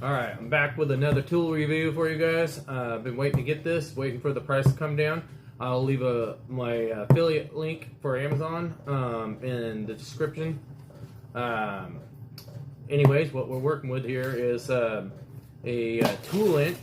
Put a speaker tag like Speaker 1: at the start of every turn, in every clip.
Speaker 1: Alright, I'm back with another tool review for you guys. I've been waiting to get this, waiting for the price to come down. I'll leave my affiliate link for Amazon in the description. Anyways, what we're working with here is a Toolant.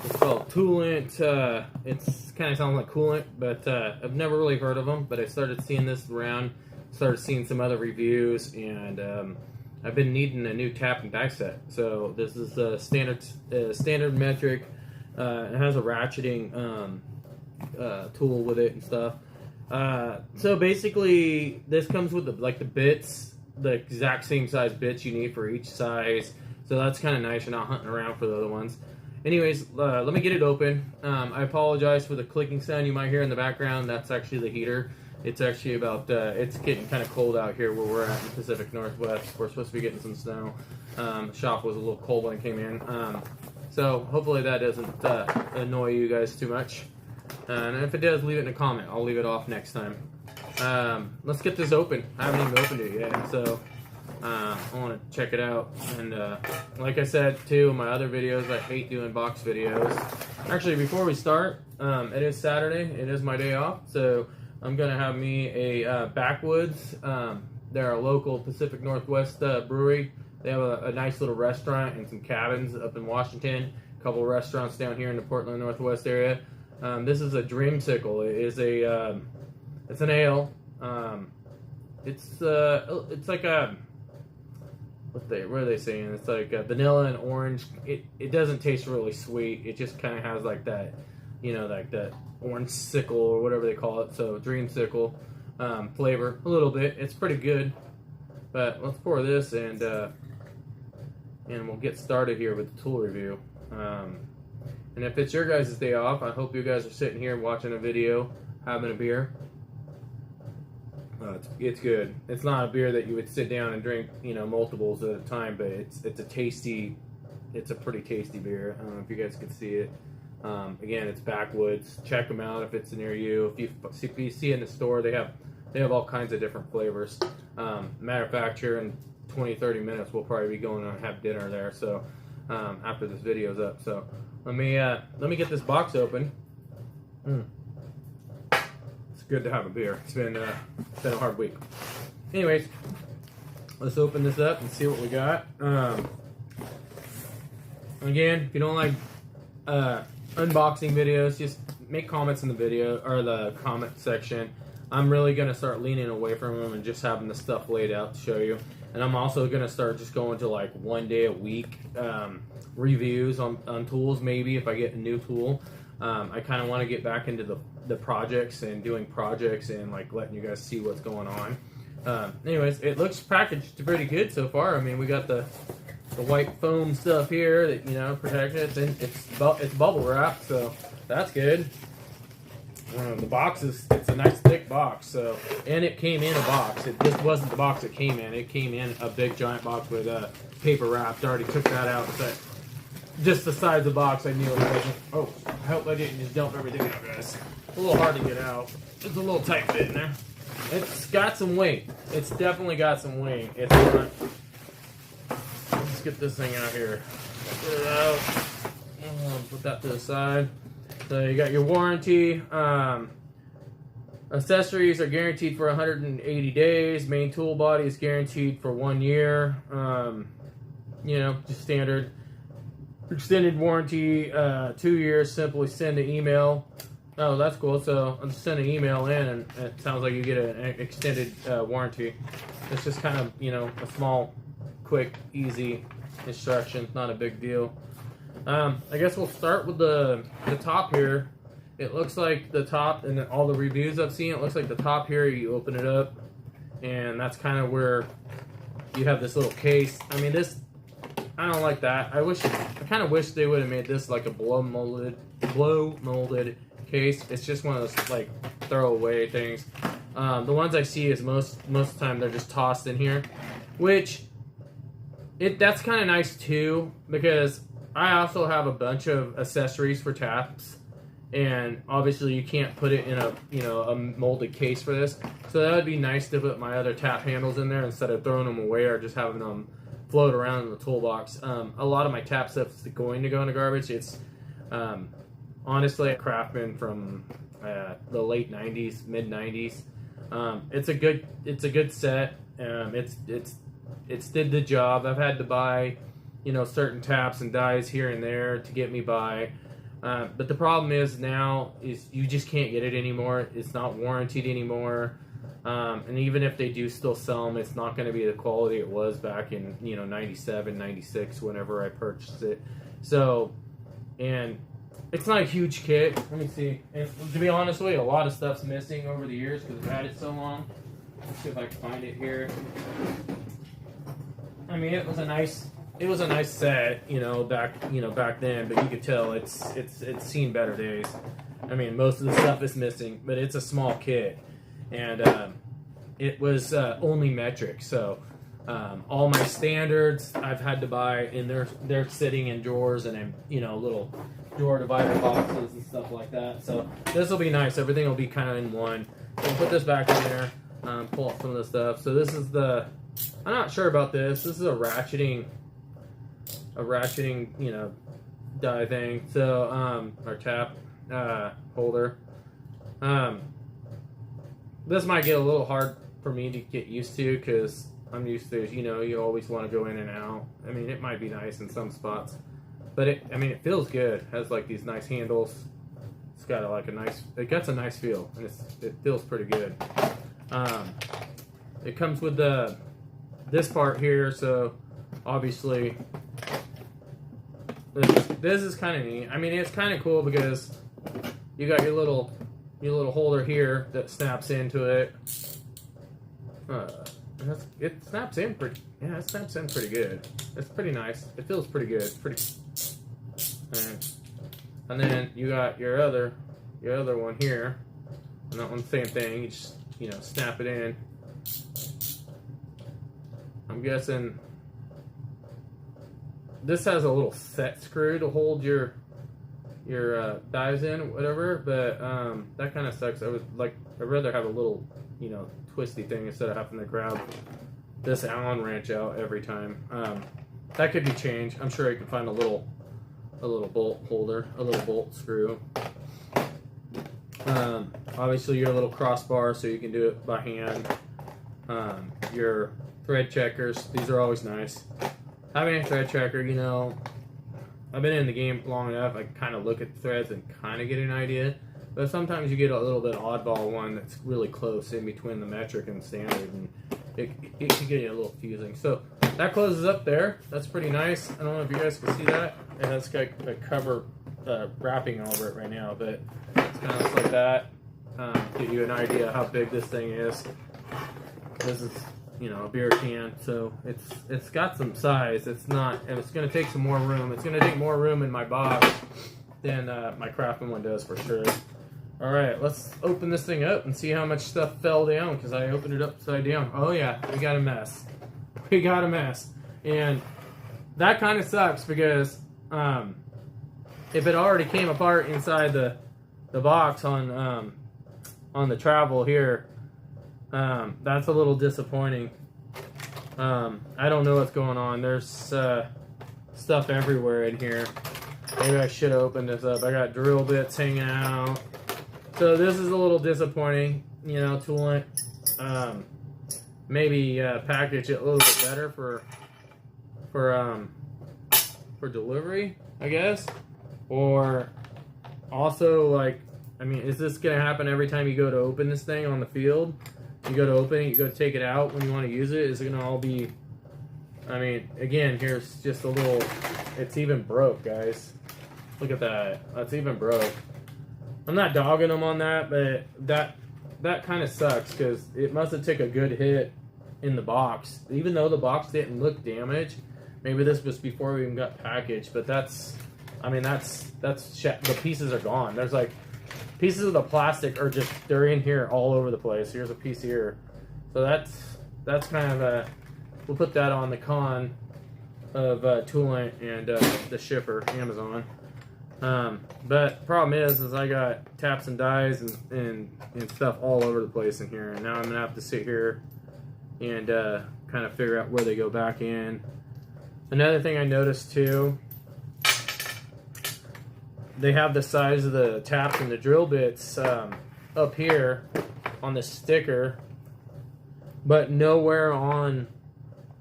Speaker 1: It's called Toolant. It's kind of sounds like coolant, but I've never really heard of them. But I started seeing this around, started seeing some other reviews, and I've been needing a new tap and die set. So this is a standard metric. It has a ratcheting tool with it and stuff. So basically, this comes with the bits, the exact same size bits you need for each size. So that's kind of nice. You're not hunting around for the other ones. Anyways, let me get it open. I apologize for the clicking sound you might hear in the background. That's actually the heater. It's actually about, it's getting kind of cold out here where we're at in the Pacific Northwest. We're supposed to be getting some snow. The shop was a little cold when I came in. So hopefully that doesn't annoy you guys too much. And if it does, leave it in a comment. I'll leave it off next time. Let's get this open. I haven't even opened it yet, so I want to check it out. And like I said too in my other videos, I hate doing box videos. Actually, before we start, it is Saturday. It is my day off, so I'm going to have me a Backwoods. They're a local Pacific Northwest brewery. They have a nice little restaurant and some cabins up in Washington. A couple of restaurants down here in the Portland Northwest area. This is a Dreamsicle. It is it's an ale. It's like a, what are they saying? It's like a vanilla and orange. It doesn't taste really sweet. It just kind of has like that, like that orange sickle or whatever they call it. So Dreamsicle flavor a little bit. It's pretty good. But let's pour this and we'll get started here with the tool review. And if it's your guys' day off, I hope you guys are sitting here watching a video, having a beer. It's good. It's not a beer that you would sit down and drink, multiples at a time, but it's a pretty tasty beer. I don't know if you guys can see it. Again, it's Backwoods. Check them out if it's near you. If you see it in the store, they have all kinds of different flavors. Matter of fact, here in 20-30 minutes, we'll probably be going to have dinner there. So after this video's up, so let me get this box open. It's good to have a beer. It's been a hard week. Anyways, let's open this up and see what we got. Again, if you don't like unboxing videos, just make comments in the video or the comment section. I'm really going to start leaning away from them and just having the stuff laid out to show you. And I'm also going to start just going to like one day a week reviews on tools, maybe if I get a new tool. I kind of want to get back into the projects and doing projects and like letting you guys see what's going on. Anyways, it looks packaged pretty good so far. I mean, we got the white foam stuff here that protect it. It's bubble wrap, so that's good. The box it's a nice thick box, so, and it came in a box. This wasn't the box it came in. It came in a big giant box with paper wrapped. I already took that out, but just the size of the box, I knew it wasn't. Oh, I hope I didn't just dump everything out, guys. A little hard to get out. It's a little tight fit in there. It's got some weight. It's definitely got some weight. It's not. Let's get this thing out here. Get it out. Put that to the side. So you got your warranty. Accessories are guaranteed for 180 days. Main tool body is guaranteed for 1 year. Just standard. Extended warranty, 2 years. Simply send an email. Oh, that's cool. So I'll just send an email in, and it sounds like you get an extended warranty. It's just kind of, a small, quick, easy instruction. Not a big deal. I guess we'll start with the top here. It looks like the top, and all the reviews I've seen, it looks like the top here, you open it up, and that's kind of where you have this little case. I mean, I don't like that. I kind of wish they would have made this like a blow molded case. It's just one of those like throwaway things. The ones I see is most of the time they're just tossed in here, which that's kind of nice too, because I also have a bunch of accessories for taps, and obviously you can't put it in a molded case for this. So that would be nice to put my other tap handles in there instead of throwing them away or just having them float around in the toolbox. A lot of my tap stuff is going to go in the garbage. It's honestly a Craftsman from the late 90s, mid 90s. It's a good set. It's did the job. I've had to buy, you know, certain taps and dies here and there to get me by. But the problem is now is you just can't get it anymore. It's not warranted anymore. And even if they do still sell them, it's not going to be the quality it was back in, you know, 97, 96, whenever I purchased it. So, and it's not a huge kit. Let me see. And to be honest with you, a lot of stuff's missing over the years because I've had it so long. Let's see if I can find it here. I mean, it was a nice set, you know, back then, but you could tell it's seen better days. I mean, most of the stuff is missing, but it's a small kit, and it was only metric. So all my standards I've had to buy, and they're sitting in drawers and in, you know, little drawer divider boxes and stuff like that. So this will be nice. Everything will be kind of in one. So put this back in there. Pull out some of the stuff. So this is I'm not sure about this. This is a ratcheting, you know, die thing. So, our tap holder. This might get a little hard for me to get used to because I'm used to, you know, you always want to go in and out. I mean, it might be nice in some spots, but it feels good. It has like these nice handles. It's got it gets a nice feel, and it feels pretty good. It comes with this part here, so obviously this is kind of neat. I mean, it's kind of cool because you got your little holder here that snaps into it. It snaps in pretty. Yeah, it snaps in pretty good. It's pretty nice. It feels pretty good. It's pretty. And then you got your other one here, and that one's the same thing. You just, you know, snap it in. I'm guessing this has a little set screw to hold your dies in or whatever, but that kind of sucks. I'd rather have a little, you know, twisty thing instead of having to grab this Allen wrench out every time. That could be changed. I'm sure I can find a little bolt holder, a little bolt screw. Obviously your little crossbar so you can do it by hand. Your thread checkers, these are always nice. Having a thread checker, you know, I've been in the game long enough, I kind of look at the threads and kind of get an idea, but sometimes you get a little bit oddball one that's really close in between the metric and standard, and it can get you a little confusing. So that closes up there. That's pretty nice. I don't know if you guys can see that. It has got a cover wrapping over it right now, but it's kind of looks like that. Give you an idea how big this thing is. This is, you know, a beer can, so it's got some size. It's going to take some more room. It's going to take more room in my box than my Craftsman one does for sure. All right, let's open this thing up and see how much stuff fell down because I opened it upside down. Oh yeah, we got a mess. We got a mess, and that kind of sucks because if it already came apart inside the box on the travel here. That's a little disappointing. I don't know what's going on. There's stuff everywhere in here. Maybe I should have opened this up. I got drill bits hanging out. So this is a little disappointing. You know, Toolant. Maybe package it a little bit better for delivery, I guess. Or also, like, I mean, is this going to happen every time you go to open this thing on the field? You go to open it, you go to take it out when you want to use it. Is it going to all be... I mean, again, here's just a little... It's even broke, guys. Look at that. That's even broke. I'm not dogging them on that, but that kind of sucks because it must have took a good hit in the box. Even though the box didn't look damaged. Maybe this was before we even got packaged, but that's... I mean, the pieces are gone. There's like... Pieces of the plastic are just, they're in here all over the place. Here's a piece here. So that's kind of a, we'll put that on the con of Toolant and the shipper, Amazon. But problem is I got taps and dies and stuff all over the place in here. And now I'm going to have to sit here and kind of figure out where they go back in. Another thing I noticed too, they have the size of the taps and the drill bits up here on the sticker, but nowhere on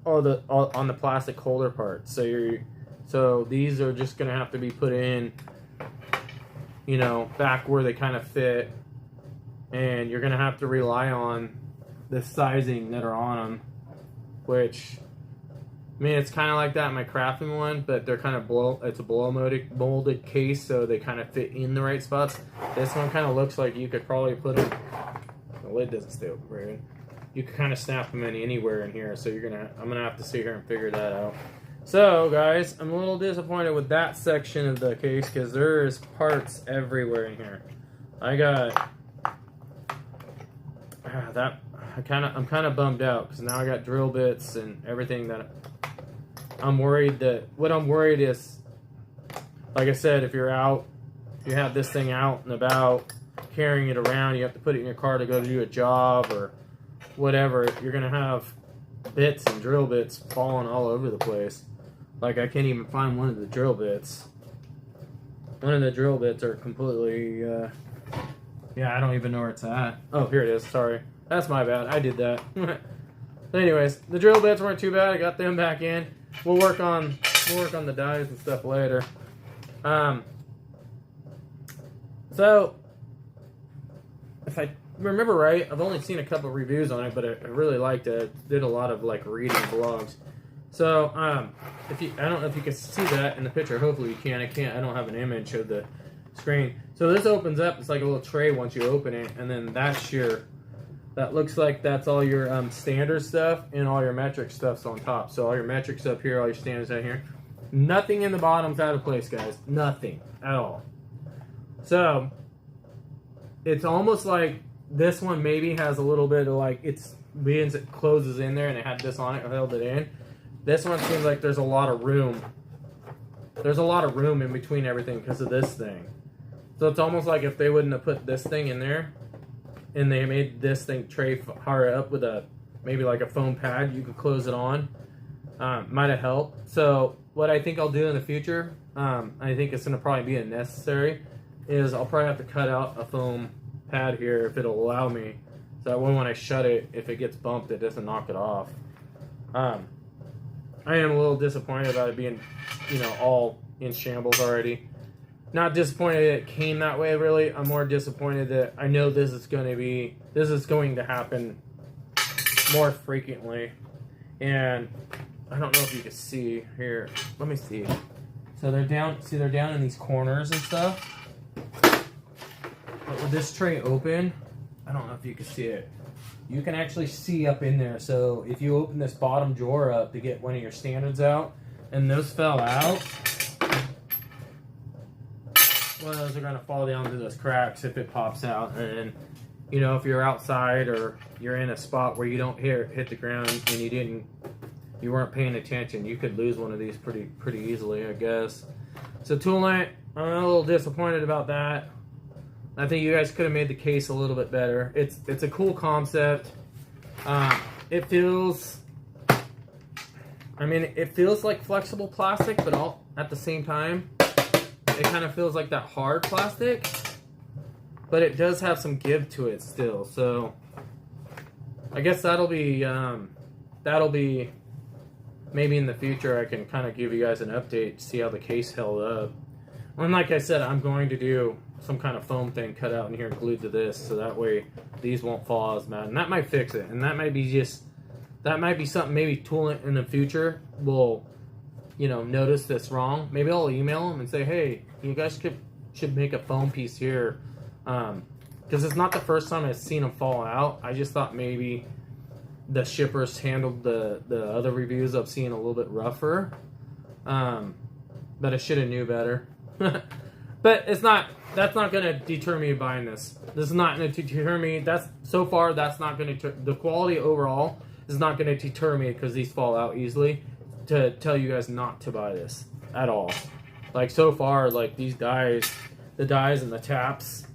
Speaker 1: on the plastic holder part. So these are just gonna have to be put in, you know, back where they kind of fit, and you're gonna have to rely on the sizing that are on them, which, I mean, it's kind of like that in my crafting one, but they're kind of it's a blow molded case, so they kind of fit in the right spots. This one kind of looks like you could probably put them, the lid doesn't stay open very good. You could kind of snap them in anywhere in here, so I'm gonna have to sit here and figure that out. So guys, I'm a little disappointed with that section of the case because there's parts everywhere in here. I got I'm kind of bummed out because now I got drill bits and everything that I'm worried that. What I'm worried is, like I said, if you're out, you have this thing out and about, carrying it around, you have to put it in your car to go do a job or whatever, you're gonna have bits and drill bits falling all over the place. Like, I can't even find one of the drill bits. One of the drill bits are completely, yeah, I don't even know where it's at. Oh, here it is, sorry. That's my bad, I did that. But anyways, the drill bits weren't too bad, I got them back in. We'll work on the dies and stuff later. So, if I remember right, I've only seen a couple reviews on it, but I really liked it. I did a lot of like reading blogs. So, I don't know if you can see that in the picture. Hopefully you can. I don't have an image of the screen. So this opens up. It's like a little tray once you open it, and then that looks like that's all your standard stuff, and all your metric stuff's on top. So all your metrics up here, all your standards out here. Nothing in the bottom's out of place, guys. Nothing at all. So it's almost like this one maybe has a little bit of like, it closes in there and it had this on it, held it in. This one seems like there's a lot of room. There's a lot of room in between everything because of this thing. So it's almost like if they wouldn't have put this thing in there and they made this thing tray higher up with maybe like a foam pad, you could close it on. Might have helped. So what I think I'll do in the future, I think it's going to probably be necessary, is I'll probably have to cut out a foam pad here if it'll allow me. So that way when I shut it, if it gets bumped, it doesn't knock it off. I am a little disappointed about it being, you know, all in shambles already. Not disappointed that it came that way, really. I'm more disappointed that I know this is going to happen more frequently. And I don't know if you can see here. Let me see. So they're down in these corners and stuff. But with this tray open, I don't know if you can see it. You can actually see up in there. So if you open this bottom drawer up to get one of your standards out, and those fell out, well, those are going to fall down through those cracks if it pops out. And, you know, if you're outside or you're in a spot where you don't hit the ground and you weren't paying attention, you could lose one of these pretty easily, I guess. So Toolant, I'm a little disappointed about that. I think you guys could have made the case a little bit better. It's a cool concept. It feels like flexible plastic, but all at the same time, it kind of feels like that hard plastic. But it does have some give to it still. So I guess that'll be maybe in the future I can kind of give you guys an update to see how the case held up. And like I said, I'm going to do some kind of foam thing cut out in here and glued to this, so that way these won't fall as bad. And that might fix it. And that might be something maybe Toolant in the future will, you know, notice this wrong. Maybe I'll email them and say, hey, you guys should make a foam piece here. Because it's not the first time I've seen them fall out. I just thought maybe the shippers handled the other reviews I've seen a little bit rougher. But I should have knew better. But that's not going to deter me buying this. This is not going to deter me. That's not going to, the quality overall is not going to deter me because these fall out easily to tell you guys not to buy this at all. Like so far, like these dies, the dies and the taps,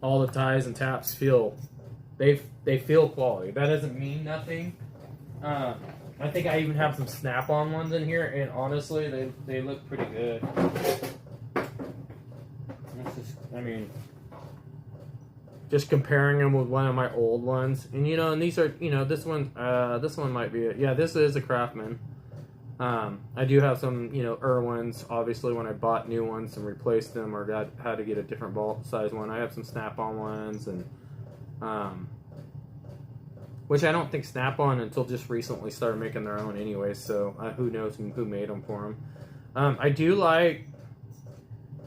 Speaker 1: all the dies and taps feel, they feel quality. That doesn't mean nothing. I think I even have some snap-on ones in here, and honestly, they look pretty good. I mean, just comparing them with one of my old ones, and you know, and these are, you know, this one might be it. Yeah, this is a Craftsman. I do have some, you know, Irwins, obviously, when I bought new ones and replaced them or had to get a different ball size one. I have some Snap-on ones, and which I don't think Snap-on until just recently started making their own anyway, so who knows who made them for them. I do like,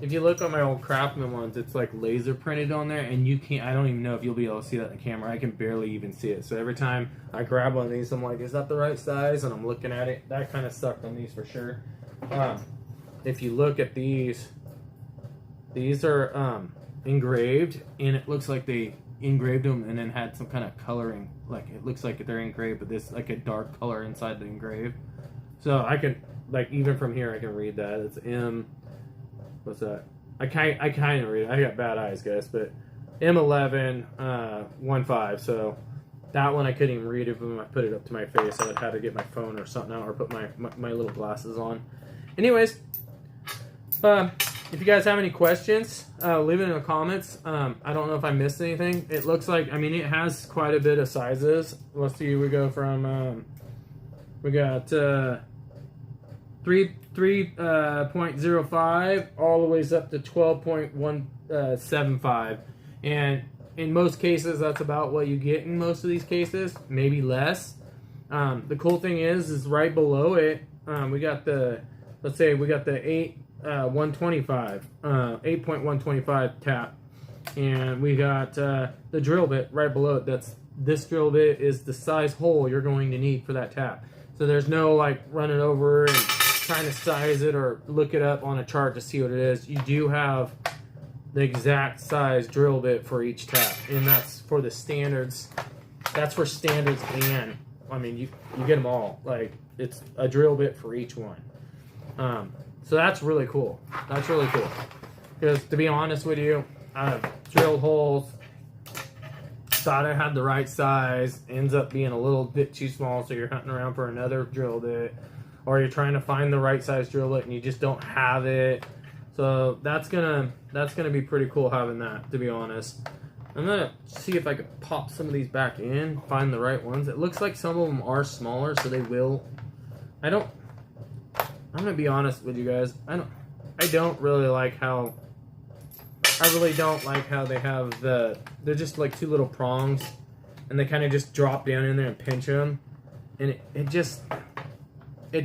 Speaker 1: if you look at my old Craftsman ones, it's like laser printed on there, and you can't, I don't even know if you'll be able to see that in the camera. I can barely even see it. So every time I grab one of these, I'm like, is that the right size? And I'm looking at it. That kind of sucked on these for sure. If you look at these are engraved, and it looks like they engraved them and then had some kind of coloring. Like, it looks like they're engraved, but this like a dark color inside the engraved. So I can, like, even from here, I can read that. It's M. What's that? I kind of read it. I got bad eyes, guys, but M11 15. So that one I couldn't even read it when I put it up to my face. I would have to get my phone or something out, or put my little glasses on. Anyways, if you guys have any questions, leave it in the comments. I don't know if I missed anything. It looks like, I mean, it has quite a bit of sizes. Let's see. We go from we got 3.05 all the ways up to 12.175, and in most cases that's about what you get in most of these cases, maybe less. The cool thing is right below it, we got the, let's say we got the 8.125 tap, and we got the drill bit right below it. This drill bit is the size hole you're going to need for that tap. So there's no like running over and trying to size it or look it up on a chart to see what it is. You do have the exact size drill bit for each tap, and that's for the standards. That's for standards, and I mean you get them all. Like, it's a drill bit for each one. So that's really cool. That's really cool. Because to be honest with you, I've drilled holes, thought I had the right size, ends up being a little bit too small, so you're hunting around for another drill bit, or you're trying to find the right size drill bit and you just don't have it. So that's gonna be pretty cool having that, to be honest. I'm gonna see if I can pop some of these back in, find the right ones. It looks like some of them are smaller, so they will. I'm gonna be honest with you guys. I don't really like how. I really don't like how they have they're just like two little prongs, and they kind of just drop down in there and pinch them, and it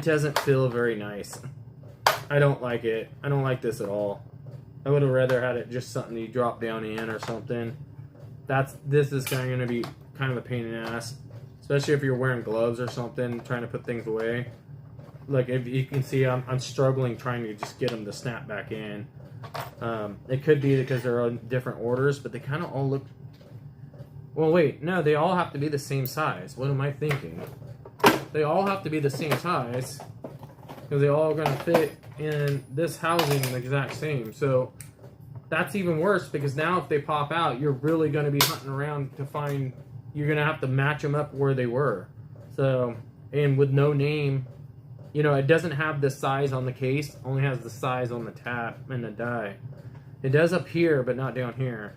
Speaker 1: doesn't feel very nice. I don't like it. I don't like this at all. I would have rather had it just something you drop down in or something. This is kind of going to be kind of a pain in the ass, especially if you're wearing gloves or something, trying to put things away. Like, if you can see, I'm struggling trying to just get them to snap back in. It could be because they're on different orders, but they kind of all look... Well, wait, no, they all have to be the same size. What am I thinking? They all have to be the same size, because they all are going to fit in this housing the exact same. So that's even worse, because now if they pop out, you're really going to be hunting around to find... You're going to have to match them up where they were. So, and with no name... You know, it doesn't have the size on the case, only has the size on the tap and the die. It does up here, but not down here.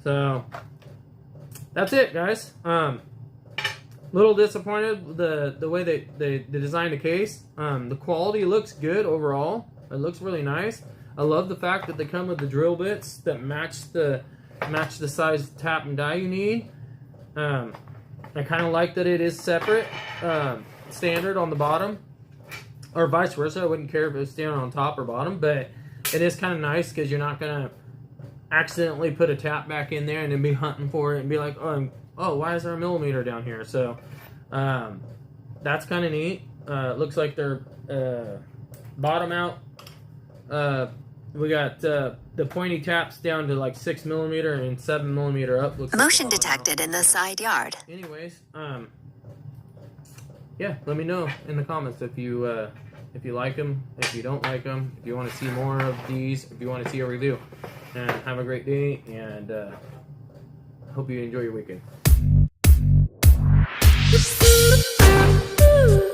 Speaker 1: So, that's it, guys. Little disappointed with the way they designed the case. The quality looks good overall. It looks really nice. I love the fact that they come with the drill bits that match the size tap and die you need. I kind of like that it is separate. Standard on the bottom, or vice versa. I wouldn't care if it was standard on top or bottom, but it is kind of nice because you're not gonna accidentally put a tap back in there and then be hunting for it and be like, oh, why is there a millimeter down here? So that's kind of neat. Looks like they're bottom out. We got the pointy taps down to like 6 millimeter and 7 millimeter up. Looks
Speaker 2: Motion
Speaker 1: like
Speaker 2: detected in the side yard.
Speaker 1: Anyways, yeah, let me know in the comments if you like them, if you don't like them, if you want to see more of these, if you want to see a review. And have a great day, and hope you enjoy your weekend.
Speaker 2: Ooh.